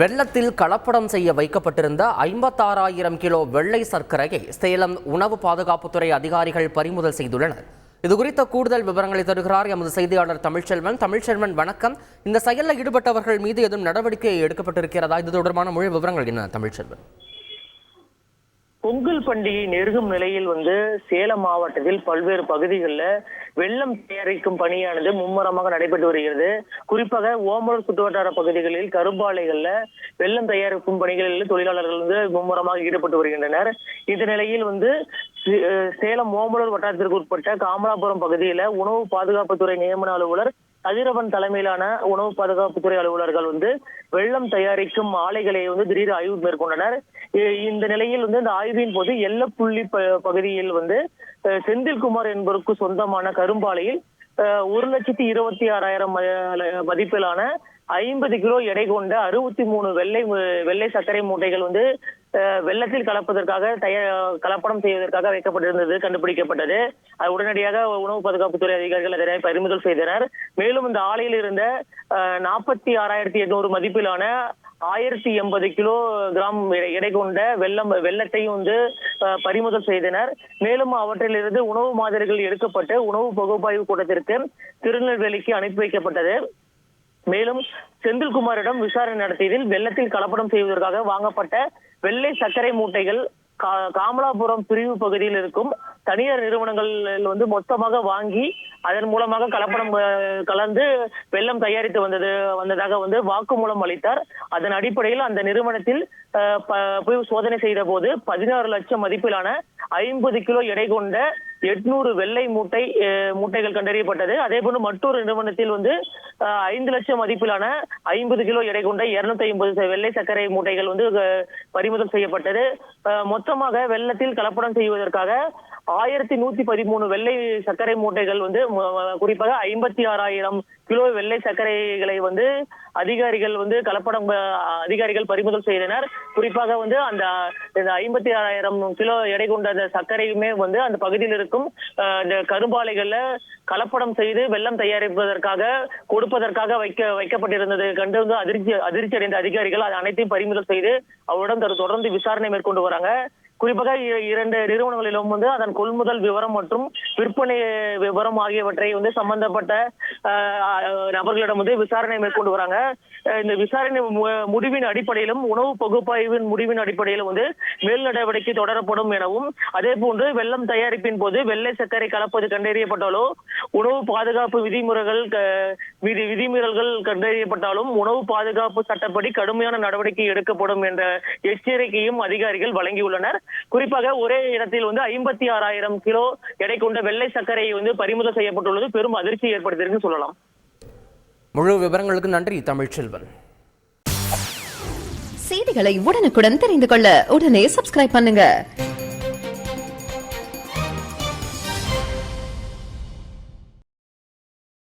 வெள்ளத்தில் கலப்படம் செய்ய வைக்கப்பட்டிருந்த 56,000 கிலோ வெள்ளை சர்க்கரையை சேலம் உணவு பாதுகாப்புத்துறை அதிகாரிகள் பறிமுதல் செய்துள்ளனர். இதுகுறித்த கூடுதல் விவரங்களை தருகிறார் எமது செய்தியாளர் தமிழ்ச்செல்வன். தமிழ்ச்செல்வன், வணக்கம். இந்த செயலில் ஈடுபட்டவர்கள் மீது எதுவும் நடவடிக்கை எடுக்கப்பட்டிருக்கிறதா? இது தொடர்பான முழு விவரங்கள் என்ன தமிழ்ச்செல்வன்? பொங்கல் பண்டிகை நெருங்கும் நிலையில் சேலம் மாவட்டத்தில் பல்வேறு பகுதிகளில் வெள்ளம் தயாரிக்கும் பணியானது மும்முரமாக நடைபெற்று வருகிறது. குறிப்பாக ஓமலூர் சுற்றுவட்டார பகுதிகளில் கரும்பாலைகள்ல வெள்ளம் தயாரிக்கும் பணிகளில் தொழிலாளர்கள் மும்முரமாக ஈடுபட்டு வருகின்றனர். இந்த நிலையில் சேலம் ஓமலூர் வட்டாரத்திற்கு உட்பட்ட காமலாபுரம் பகுதியில உணவு பாதுகாப்புத்துறை நியமன அலுவலர் கதிரவன் தலைமையிலான உணவு பாதுகாப்புத்துறை அலுவலர்கள் வெள்ளம் தயாரிக்கும் ஆலைகளை திடீர் ஆய்வு மேற்கொண்டனர். இந்த நிலையில் இந்த ஆய்வின் போது எல்லப்புள்ளி பகுதியில் செந்தில்குமார் என்பவருக்கு சொந்தமான கரும்பாலையில் 1,26,000 மதிப்பிலான 50 கிலோ எடை கொண்ட 63 வெள்ளை சர்க்கரை மூட்டைகள் வெள்ளத்தில் கலப்படம் செய்வதற்காக வைக்கப்பட்டிருந்தது கண்டுபிடிக்கப்பட்டது. அது உடனடியாக உணவு பாதுகாப்புத்துறை அதிகாரிகள் அதனை பறிமுதல் செய்தனர். மேலும் இந்த ஆலையில் இருந்த 46,800 மதிப்பிலான 1080 கிலோ கிராம் எடை கொண்ட வெள்ளத்தையும் பறிமுதல் செய்தனர். மேலும் அவற்றிலிருந்து உணவு மாதிரிகள் எடுக்கப்பட்டு உணவு பகுப்பாய்வு கூட்டத்திற்கு திருநெல்வேலிக்கு அனுப்பி வைக்கப்பட்டது. மேலும் செந்தில்குமாரிடம் விசாரணை நடத்தியதில் வெள்ளத்தில் கலப்படம் செய்வதற்காக வாங்கப்பட்ட வெள்ளை சர்க்கரை மூட்டைகள் காமலாபுரம் பிரிவு பகுதியில் இருக்கும் தனியார் நிறுவனங்கள் மொத்தமாக வாங்கி அதன் மூலமாக கலப்படம் கலந்து வெள்ளம் தயாரித்து வந்ததாக வாக்குமூலம் அளித்தார். அதன் அடிப்படையில் அந்த நிறுவனத்தில் போய் சோதனை செய்த போது 16 லட்சம் மதிப்பிலான 50 கிலோ எடை கொண்ட 800 வெள்ளை மூட்டைகள் கண்டறியப்பட்டது. அதே போன்று மற்றொரு நிறுவனத்தில் 5 லட்சம் மதிப்பிலான 50 கிலோ எடை கொண்ட 250 வெள்ளை சர்க்கரை மூட்டைகள் பறிமுதல் செய்யப்பட்டது. மொத்தமாக வெள்ளத்தில் கலப்படம் செய்வதற்காக 1,113 வெள்ளை சர்க்கரை மூட்டைகள் குறிப்பாக 56,000 கிலோ வெள்ளை சர்க்கரைகளை அதிகாரிகள் அதிகாரிகள் பறிமுதல் செய்தனர். குறிப்பாக அந்த 56,000 கிலோ எடை கொண்ட அந்த சர்க்கரையுமே அந்த பகுதியில் இருக்கும் இந்த கரும்பாலைகள்ல கலப்படம் செய்து வெள்ளம் தயாரிப்பதற்காக கொடுப்பதற்காக வைக்கப்பட்டிருந்தது கண்டு அதிர்ச்சி அடைந்த அதிகாரிகள் அது அனைத்தையும் பறிமுதல் செய்து அவருடன் தொடர்ந்து விசாரணை மேற்கொண்டு வராங்க. குறிப்பாக 2 நிறுவனங்களிலும் அதன் கொள்முதல் விவரம் மற்றும் விற்பனை விவரம் ஆகியவற்றை சம்பந்தப்பட்ட நபர்களிடம் விசாரணை மேற்கொண்டு வராங்க. இந்த விசாரணை முடிவின் அடிப்படையிலும் உணவு பகுப்பாய்வின் முடிவின் அடிப்படையிலும் மேல் நடவடிக்கை தொடரப்படும் எனவும், அதே போன்று வெள்ளம் தயாரிப்பின் போது வெள்ளை சர்க்கரை கலப்பது கண்டறியப்பட்டாலோ உணவு பாதுகாப்பு விதிமீறல்கள் கண்டறியப்பட்டாலும் உணவு பாதுகாப்பு சட்டப்படி கடுமையான நடவடிக்கை எடுக்கப்படும் என்ற எச்சரிக்கையும் அதிகாரிகள் வழங்கியுள்ளனர். குறிப்பாக ஒரே இடத்தில் 56,000 கிலோ எடை கொண்ட வெள்ளை சர்க்கரை பறிமுதல் செய்யப்பட்டுள்ளது பெரும் அதிர்ச்சி ஏற்படுத்தியிருக்கு சொல்லலாம். முழு விவரங்களுக்கு நன்றி தமிழ்ச்செல்வன். செய்திகளை உடனுக்குடன் தெரிந்து கொள்ள உடனே சப்ஸ்கிரைப் பண்ணுங்க.